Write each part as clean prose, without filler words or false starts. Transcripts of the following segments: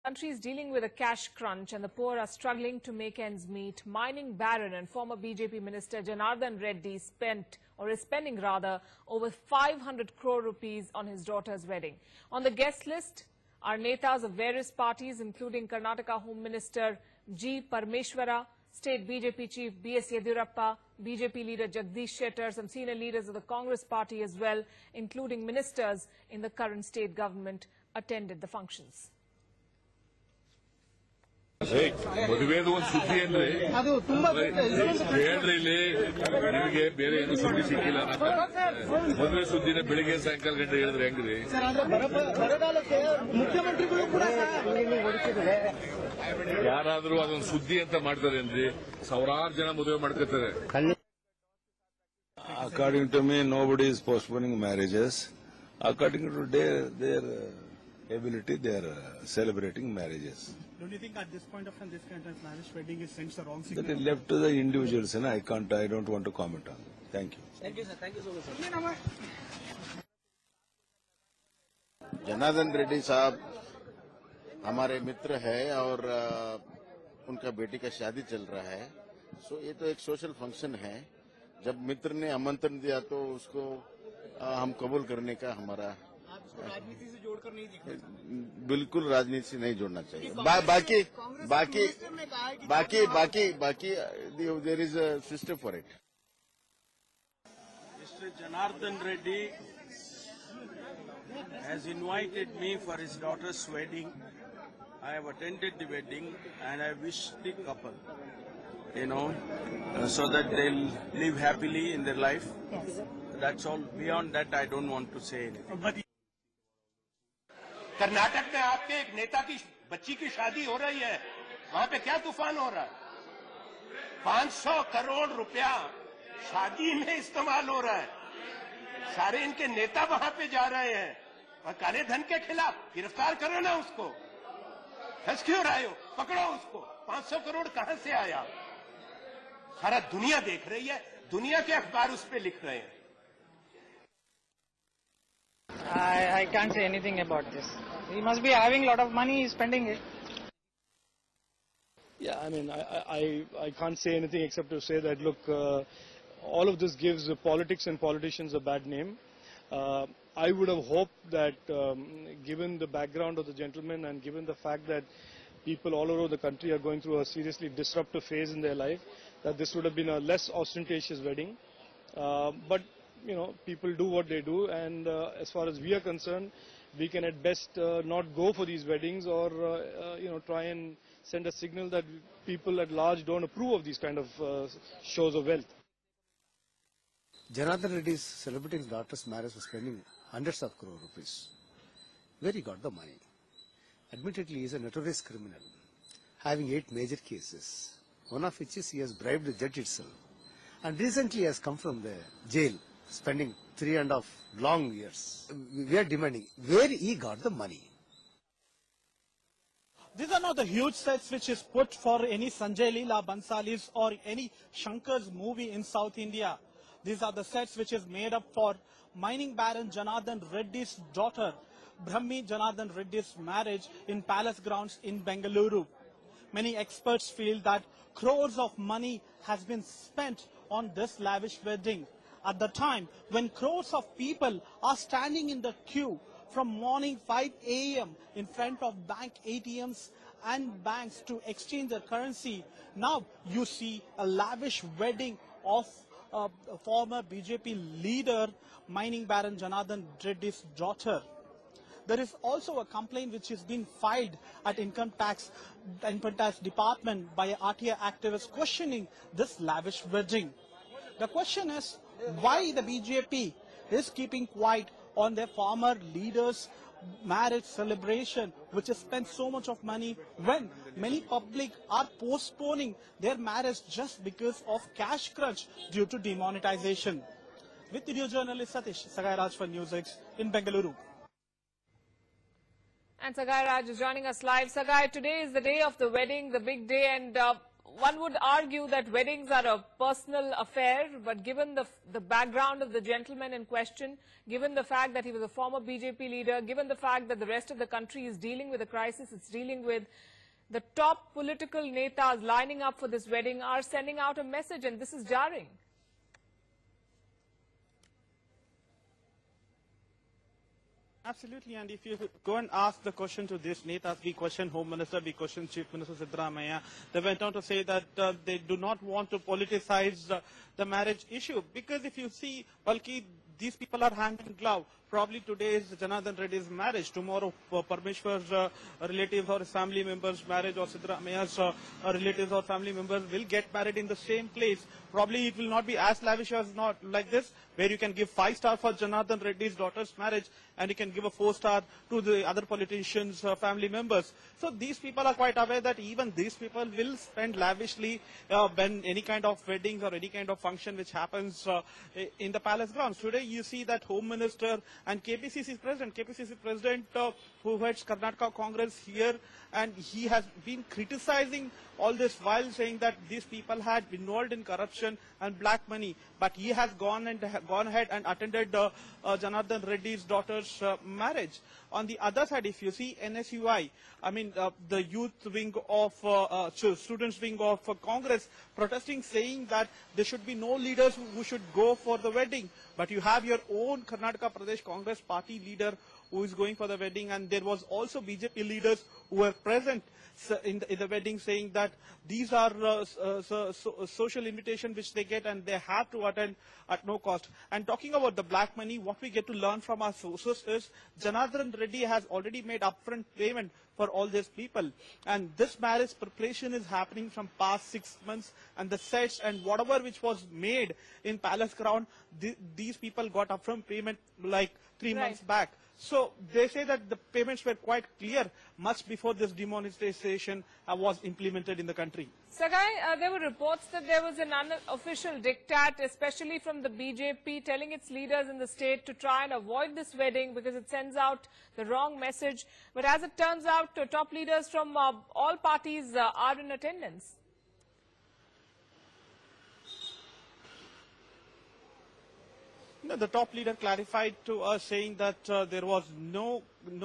country is dealing with a cash crunch and the poor are struggling to make ends meet. Mining baron and former BJP minister Janardhana Reddy is spending over 500 crore rupees on his daughter's wedding. On the guest list are netas of various parties, including Karnataka Home Minister Parameshawara, State BJP Chief BS Yeddyurappa, BJP leader Jagadish Shettar, some senior leaders of the Congress party as well, including ministers in the current state government, attended the functions. ಮದುವೆದು ಒಂದು ಸುದ್ದಿ ಅಂದ್ರೆ ಹೇಳ್ರಿ ಇಲ್ಲಿ ನಿಮಗೆ ಬೇರೆ ಏನು ಸುದ್ದಿ ಸಿಕ್ಕಿಲ್ಲ. ಮದುವೆ ಸುದ್ದಿನ ಬೆಳಿಗ್ಗೆ ಸಾಯಂಕಾಲ ಗಂಟೆ ಹೇಳಿದ್ರೆ ಹೆಂಗ್ರಿ? ಯಾರಾದ್ರೂ ಅದೊಂದು ಸುದ್ದಿ ಅಂತ ಮಾಡ್ತಾರೆ ಅಂದ್ರೆ ಸಾವಿರಾರು ಜನ ಮದುವೆ ಮಾಡ್ಕೊತಾರೆ. According to me, nobody is postponing marriages. According to their ability, they are celebrating marriages. Don't you think at this point of time, this kind of lavish wedding is sends the wrong signal? That is left to the individuals, and I don't want to comment on it. Thank you. Thank you, sir. Thank you so much, sir. Janardan Reddy साहब हमारे मित्र है और उनका बेटी का शादी चल रहा है. सो ये तो एक सोशल फंक्शन है. जब मित्र ने आमंत्रण दिया तो उसको हम कबूल करने का हमारा. राजनीति से जोड़कर नहीं दिख रहा. बिल्कुल राजनीति से नहीं जोड़ना चाहिए. बाकी there is a system for it. Mr. Janardhana Reddy has invited me for his daughter's wedding. I have attended the wedding and I wish the couple, so that they'll live happily in their life. Yes. That's all. Beyond that, I don't want to say anything. Karnataka में आपके एक नेता की बच्ची की शादी हो रही है. वहां पे क्या तूफान हो रहा है? 500 करोड़ रुपया शादी में इस्तेमाल हो रहा है. सारे इनके नेता वहां पे जा रहे हैं और काले धन के खिलाफ गिरफ्तार करो ना उसको. फंस क्यों रहे हो? पकड़ो उसको. 500 करोड़ कहां से आया? सारा दुनिया देख रही है. दुनिया के अखबार उस पे लिख रहे हैं. I can't say anything about this. He must be having a lot of money, he's spending it. Yeah, I mean, I can't say anything except to say that, look, all of this gives politics and politicians a bad name. I would have hoped that, given the background of the gentleman and given the fact that people all over the country are going through a seriously disruptive phase in their life, that this would have been a less ostentatious wedding. But people do what they do, and as far as we are concerned, we can at best not go for these weddings or try and send a signal that people at large don't approve of these kind of shows of wealth. Janardhana Reddy is celebrating his daughter's marriage for spending hundreds of crore rupees. Where he got the money? Admittedly, he is a notorious criminal, having 8 major cases, one of which is he has bribed the judge itself, and recently has come from the jail, spending 3.5 long years. We are demanding where he got the money. These are not the huge sets which is put for any Sanjay Leela Bansalis or any Shankar's movie in South India. These are the sets which is made up for mining baron Janardhana Reddy's daughter, Brahmi Janardhana Reddy's marriage in palace grounds in Bengaluru. Many experts feel that crores of money has been spent on this lavish wedding. At the time when crores of people are standing in the queue from morning 5 a.m. in front of bank ATMs and banks to exchange their currency, now you see a lavish wedding of former BJP leader, mining baron Janardhana Reddy's daughter. There is also a complaint which has been filed at Income Tax Department by RTI activists questioning this lavish wedding. The question is, why the BJP is keeping quiet on their former leader's marriage celebration, which has spent so much of money, when many public are postponing their marriage just because of cash crunch due to demonetization. With video journalist Satish Sagairaj for NewsX in Bengaluru. And Sagai Raj is joining us live. Sagai, today is the day of the wedding, the big day, and one would argue that weddings are a personal affair, but given the background of the gentleman in question, given the fact that he was a former BJP leader, given the fact that the rest of the country is dealing with a crisis, it's dealing with the top political netas lining up for this wedding are sending out a message, and this is jarring. Absolutely, and if you go and ask the question to these netas, we question Home Minister, we question Chief Minister Siddaramaiah, they went on to say that they do not want to politicize the marriage issue. Because if you see, Palki, these people are hand in glove. Probably today is Janardhana Reddy's marriage. Tomorrow, Parameshawara's relatives or family members' marriage, or Siddaramaiah's relatives or family members will get married in the same place. Probably it will not be as lavish as not like this, where you can give 5-star for Janardhana Reddy's daughter's marriage and you can give a 4-star to the other politicians' family members. So these people are quite aware that even these people will spend lavishly when any kind of weddings or any kind of function which happens in the palace grounds. Today you see that Home Minister and KPCC President who heads Karnataka Congress here, and he has been criticizing all this while saying that these people had been involved in corruption and black money. But he has gone ahead and attended Janardhana Reddy's daughter's marriage. On the other side, if you see NSUI, I mean the youth wing of students wing of Congress protesting, saying that there should be no leaders who should go for the wedding. But you have your own Karnataka Pradesh Congress party leader who is going for the wedding, and there was also BJP leaders who were present in the wedding, saying that these are social invitation which they get and they have to attend at no cost. And talking about the black money, what we get to learn from our sources is Janardhana Reddy has already made upfront payment for all these people, and this marriage preparation is happening from past 6 months, and the sets and whatever which was made in palace ground, these people got upfront payment like 3 months back. So they say that the payments were quite clear much before this demonetization was implemented in the country. Sagai, there were reports that there was an unofficial diktat, especially from the BJP, telling its leaders in the state to try and avoid this wedding because it sends out the wrong message. But as it turns out, top leaders from all parties are in attendance. No, the top leader clarified to us, saying that there was no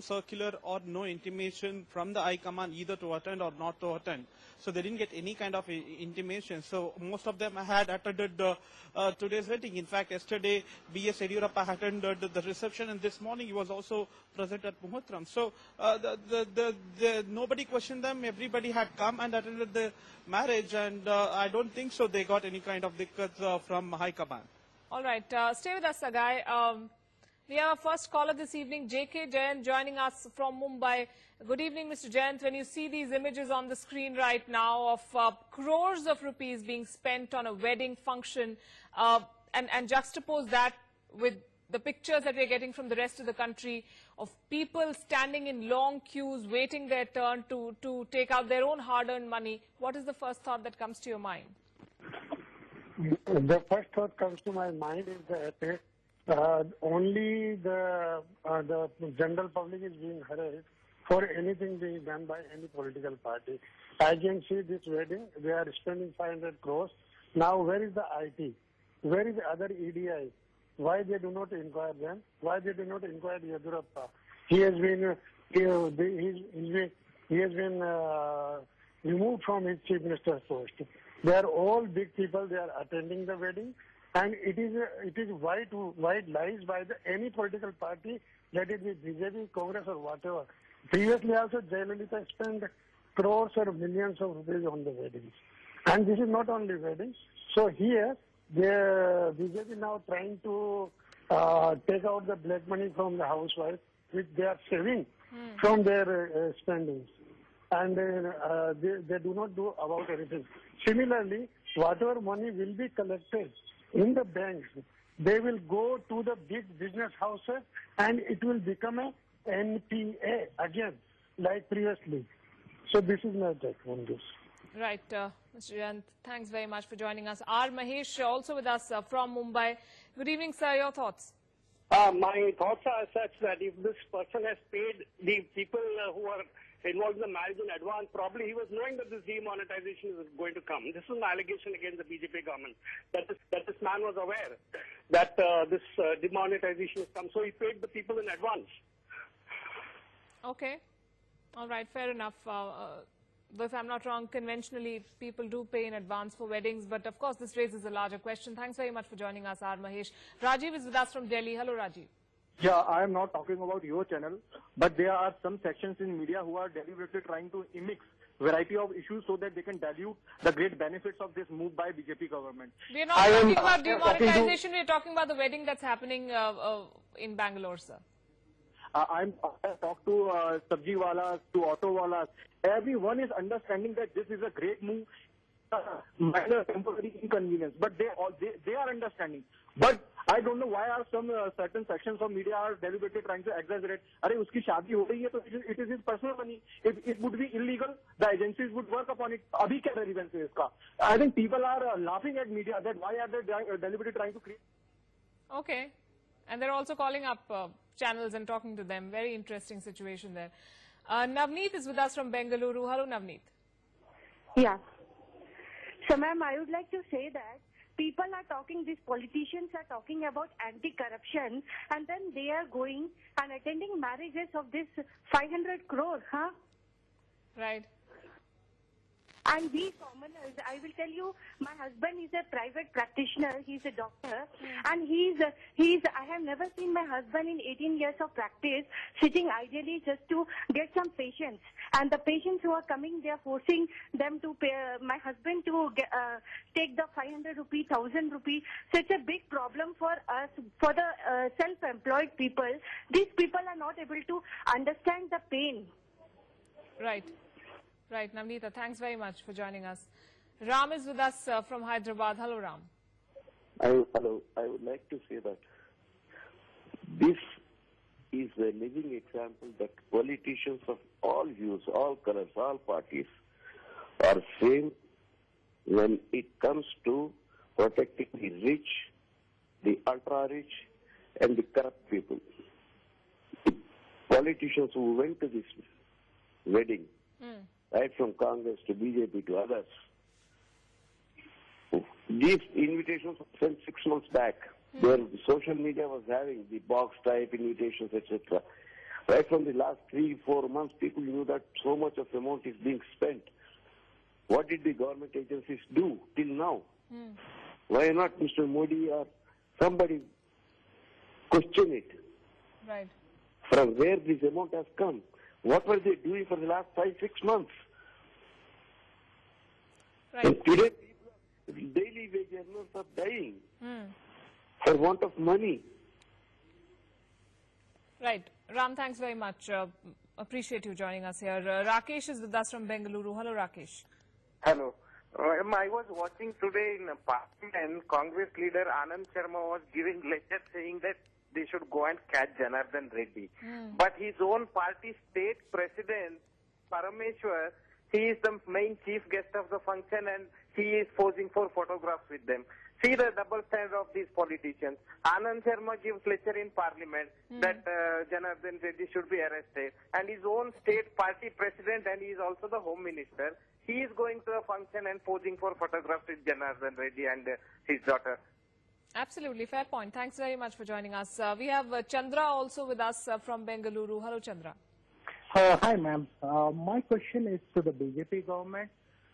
circular or no intimation from the High Command either to attend or not to attend. So they didn't get any kind of intimation. So most of them had attended today's wedding. In fact, yesterday BS Yeddyurappa attended the reception, and this morning he was also present at Muhurtram. So nobody questioned them. Everybody had come and attended the marriage, and I don't think so they got any kind of dikkat from High Command. All right, stay with us, Sagai. We have our first caller this evening, J.K. Jayant, joining us from Mumbai. Good evening, Mr. Jayant. When you see these images on the screen right now of crores of rupees being spent on a wedding function, and juxtapose that with the pictures that we're getting from the rest of the country of people standing in long queues, waiting their turn to take out their own hard-earned money, what is the first thought that comes to your mind? The first thought comes to my mind is that only the general public is being harassed for anything being done by any political party. I can see this wedding, they are spending 500 crores. Now where is the IT? Where is the other EDI? Why they do not inquire them? Why they do not inquire Yeddyurappa? He has been removed from his chief minister's post. They are all big people. They are attending the wedding, and it is white lies by any political party, let it be BJP, Congress, or whatever. Previously, also Jayalalitha spent crores or millions of rupees on the weddings, and this is not only weddings. So here, the BJP now trying to take out the black money from the housewives, which they are saving from their spendings. And they do not do about anything. Similarly, whatever money will be collected in the banks, they will go to the big business houses and it will become a NPA again, like previously. So this is my take on this. Right, Mr. Jayant, thanks very much for joining us. R. Mahesh also with us from Mumbai. Good evening, sir. Your thoughts? My thoughts are such that if this person has paid the people who are involved in the marriage in advance. Probably he was knowing that this demonetization is going to come. This is an allegation against the BJP government, that this man was aware that this demonetization has come. So he paid the people in advance. Okay. All right, fair enough. If I'm not wrong, conventionally people do pay in advance for weddings, but of course this raises a larger question. Thanks very much for joining us, R. Mahesh. Rajiv is with us from Delhi. Hello, Rajiv. Yeah, I am not talking about your channel, but there are some sections in media who are deliberately trying to mix variety of issues so that they can dilute the great benefits of this move by BJP government. We are not talking about demonetization, we are talking about the wedding that's happening in Bangalore, sir. I talk to sabji walas, to auto walas. Everyone is understanding that this is a great move, minor temporary inconvenience, but they are understanding. But I don't know why are some certain sections of media are deliberately trying to exaggerate. Arey, uski shaadi ho rahi hai, so it is his personal money. If it would be illegal, the agencies would work upon it. Abhi kya relevance hai iska? I think people are laughing at media that why are they deliberately trying to create. Okay. And they're also calling up channels and talking to them. Very interesting situation there. Navneet is with us from Bengaluru. Hello, Navneet. Yeah. So, ma'am, I would like to say that people are talking, these politicians are talking about anti-corruption, and then they are going and attending marriages of this 500 crore, huh? Right. And we commoners, I will tell you, my husband is a private practitioner. He's a doctor, and I have never seen my husband in 18 years of practice sitting ideally just to get some patients. And the patients who are coming, they are forcing them to pay, my husband to take the 500 rupee, 1000 rupee. So it's a big problem for us, for the self-employed people. These people are not able to understand the pain. Right. Right, Navneeta, thanks very much for joining us. Ram is with us from Hyderabad. Hello, Ram. Hello. I would like to say that this is a living example that politicians of all views, all colors, all parties are same when it comes to protecting the rich, the ultra-rich, and the corrupt people. The politicians who went to this wedding, right from Congress to BJP to others, these invitations were sent 6 months back, where the social media was having the box-type invitations, etc. Right from the last 3-4 months, people knew that so much of amount is being spent. What did the government agencies do till now? Why not Mr. Modi or somebody question it? Right. From where this amount has come? What were they doing for the last 5-6 months? Right. And today, daily wage earners are dying for want of money. Right. Ram, thanks very much. Appreciate you joining us here. Rakesh is with us from Bengaluru. Hello, Rakesh. Hello. I was watching today in Parliament, Congress leader Anand Sharma was giving lecture saying that they should go and catch Janardhana Reddy. But his own party state president, Parameshawara, he is the main chief guest of the function and he is posing for photographs with them. See the double standard of these politicians. Anand Sharma gives lecture in Parliament that Janardhana Reddy should be arrested. And his own state party president, and he is also the home minister, he is going to a function and posing for photographs with Janardhana Reddy and his daughter. Absolutely, fair point. Thanks very much for joining us. We have Chandra also with us from Bengaluru. Hello, Chandra. Hi, ma'am. My question is to the BJP government.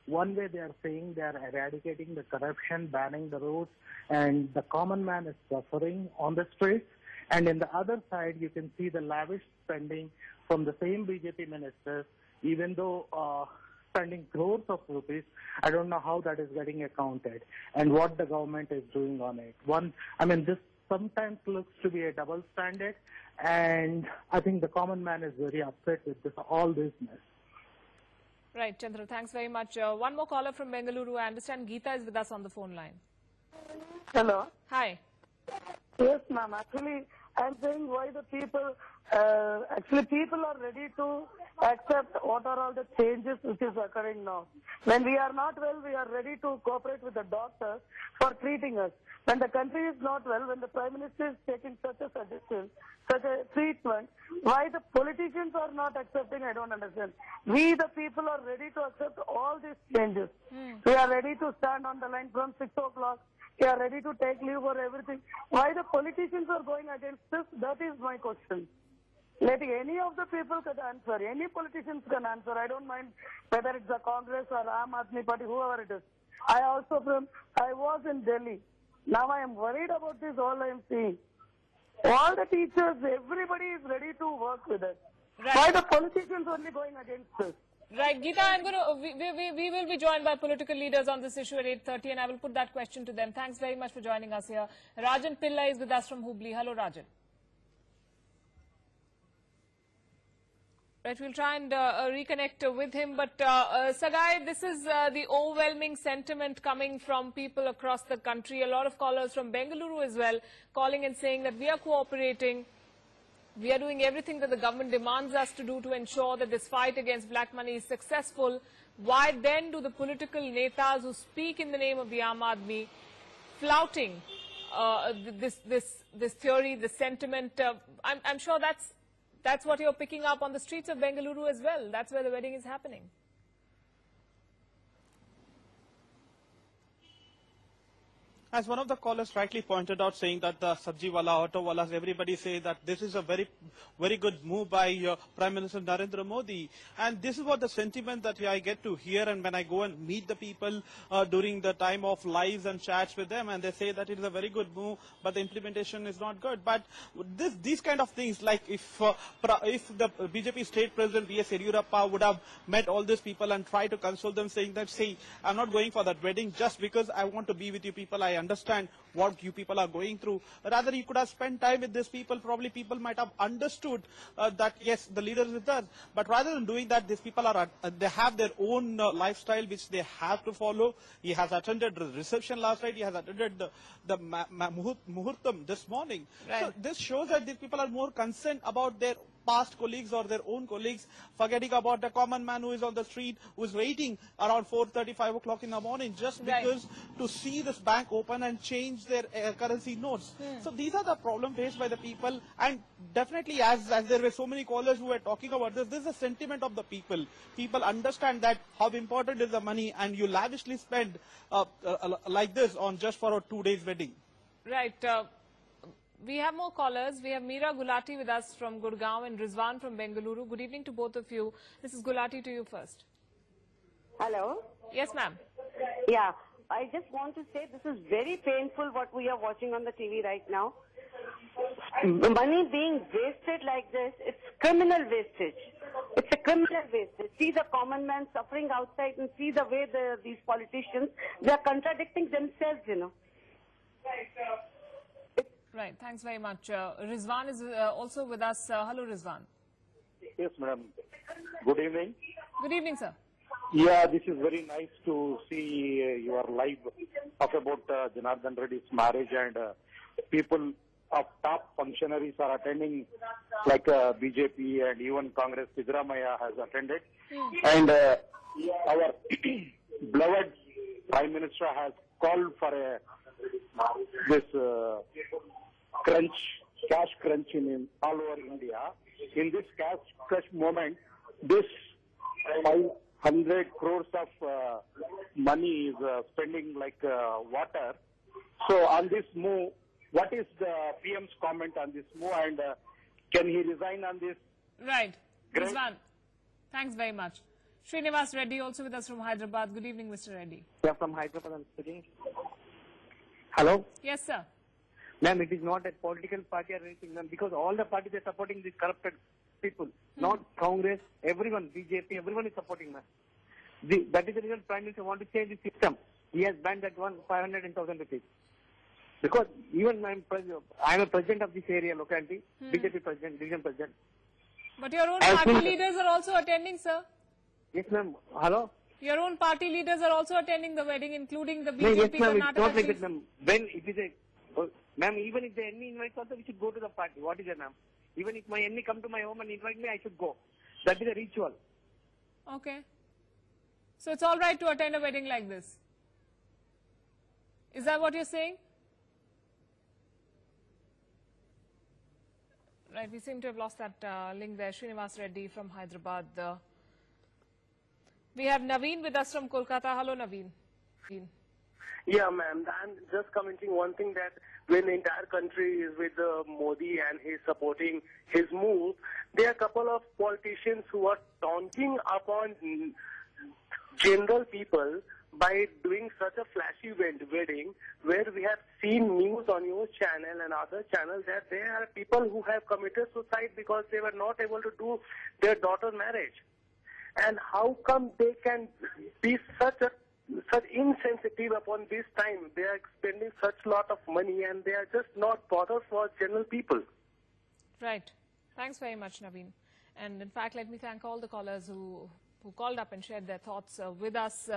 One way they are saying they are eradicating the corruption, banning the roads, and the common man is suffering on the streets. And in the other side, you can see the lavish spending from the same BJP ministers, even though spending crores of rupees. I don't know how that is getting accounted and what the government is doing on it. This sometimes looks to be a double standard, and I think the common man is very upset with all this mess. Right, Chandra, thanks very much. One more caller from Bengaluru. I understand Geeta is with us on the phone line. Hello. Hi. Yes, ma'am. Actually, I'm saying why the people, people are ready to accept what are all the changes which is occurring now. When we are not well, we are ready to cooperate with the doctors for treating us. When the country is not well, when the Prime Minister is taking such a suggestion, such a treatment, why the politicians are not accepting, I don't understand. We the people are ready to accept all these changes. We are ready to stand on the line from 6 o'clock. We are ready to take leave for everything. Why the politicians are going against this? That is my question. Let any of the people can answer. Any politicians can answer. I don't mind whether it's the Congress or Aam Aadmi Party, whoever it is. I was in Delhi. Now I am worried about this, all I am seeing. All the teachers, everybody is ready to work with it. Right. Why the politicians only going against this? Right, Geeta, we will be joined by political leaders on this issue at 8:30, and I will put that question to them. Thanks very much for joining us here. Rajan Pillai is with us from Hubli. Hello, Rajan. Right, we'll try and reconnect with him. But, Sagai, this is the overwhelming sentiment coming from people across the country. A lot of callers from Bengaluru as well, calling and saying that we are cooperating. We are doing everything that the government demands us to do to ensure that this fight against black money is successful. Why then do the political netas who speak in the name of the Aam Aadmi flouting this theory, this sentiment? I'm sure that's what you're picking up on the streets of Bengaluru as well. That's where the wedding is happening. As one of the callers rightly pointed out, saying that the sabji wala, auto walas, everybody say that this is a very, very good move by Prime Minister Narendra Modi. And this is what the sentiment that I get to hear, and when I go and meet the people during the time of lives and chats with them, and they say that it is a very good move, but the implementation is not good. But these kind of things, like if the BJP state president BS Yeddyurappa would have met all these people and tried to console them, saying that, see, I'm not going for that wedding just because I want to be with you people. I understand what you people are going through. Rather, you could have spent time with these people. Probably people might have understood that, yes, the leader is with us. But rather than doing that, these people they have their own lifestyle which they have to follow. He has attended the reception last night. He has attended the muhurtam this morning. Right. So this shows that these people are more concerned about their past colleagues or their own colleagues, forgetting about the common man who is on the street, who is waiting around 4:30, 5 o'clock in the morning just because to see this bank open and change their currency notes. So these are the problem faced by the people, and definitely as there were so many callers who were talking about this is a sentiment of the people. People understand that how important is the money, and you lavishly spend like this on just for a 2 days wedding. Right. We have more callers. We have Meera Gulati with us from Gurgaon and Rizwan from Bengaluru. Good evening to both of you. This is Gulati to you first. Hello? Yes, ma'am. Yeah, I just want to say this is very painful what we are watching on the TV right now. Money being wasted like this, it's criminal wastage. It's a criminal wastage. See the common man suffering outside and see the way these politicians, they are contradicting themselves, you know. Right, thanks very much. Rizwan is also with us. Hello, Rizwan. Yes, madam. Good evening. Good evening, sir. Yeah, this is very nice to see your live talk about Janardhana Reddy's marriage, and people of top functionaries are attending, like BJP and even Congress. Siddaramaiah has attended. And our beloved Prime Minister has called for this cash crunch in all over India. In this cash crunch moment, this 500 crores of money is spending like water. So on this move, what is the PM's comment on this move, and can he resign on this? Right. Rizwan, thanks very much. Srinivas Reddy also with us from Hyderabad. Good evening, Mr. Reddy. Yeah, from Hyderabad I'm speaking. Hello? Yes, sir. Ma'am, it is not a political party or anything, ma'am, because all the parties are supporting these corrupted people. Not Congress, everyone, BJP, everyone is supporting, ma'am. That is the reason Prime Minister wants to change the system. He has banned that one 500 and 1,000 rupees. Because even I am a president of this area, locality, BJP president, division president. But your own party leaders are also attending, sir. Yes, ma'am. Hello? Your own party leaders are also attending the wedding, including the BJP. No, yes, ma'am, Karnataka it's not like that, ma'am. When it is ma'am, even if the enemy invites also, we should go to the party. What is it, ma'am? Even if my enemy come to my home and invite me, I should go. That is a ritual. Okay. So it's all right to attend a wedding like this? Is that what you're saying? Right, we seem to have lost that link there. Srinivas Reddy from Hyderabad. We have Naveen with us from Kolkata. Hello, Naveen. Yeah, ma'am. I'm just commenting one thing, that when the entire country is with Modi and he's supporting his move, there are a couple of politicians who are taunting upon general people by doing such a flashy wedding, where we have seen news on your channel and other channels that there are people who have committed suicide because they were not able to do their daughter's marriage. And how come they can be such insensitive upon this time? They are spending such lot of money and they are just not bothered for general people. Right. Thanks very much, Naveen. And in fact, let me thank all the callers who called up and shared their thoughts with us.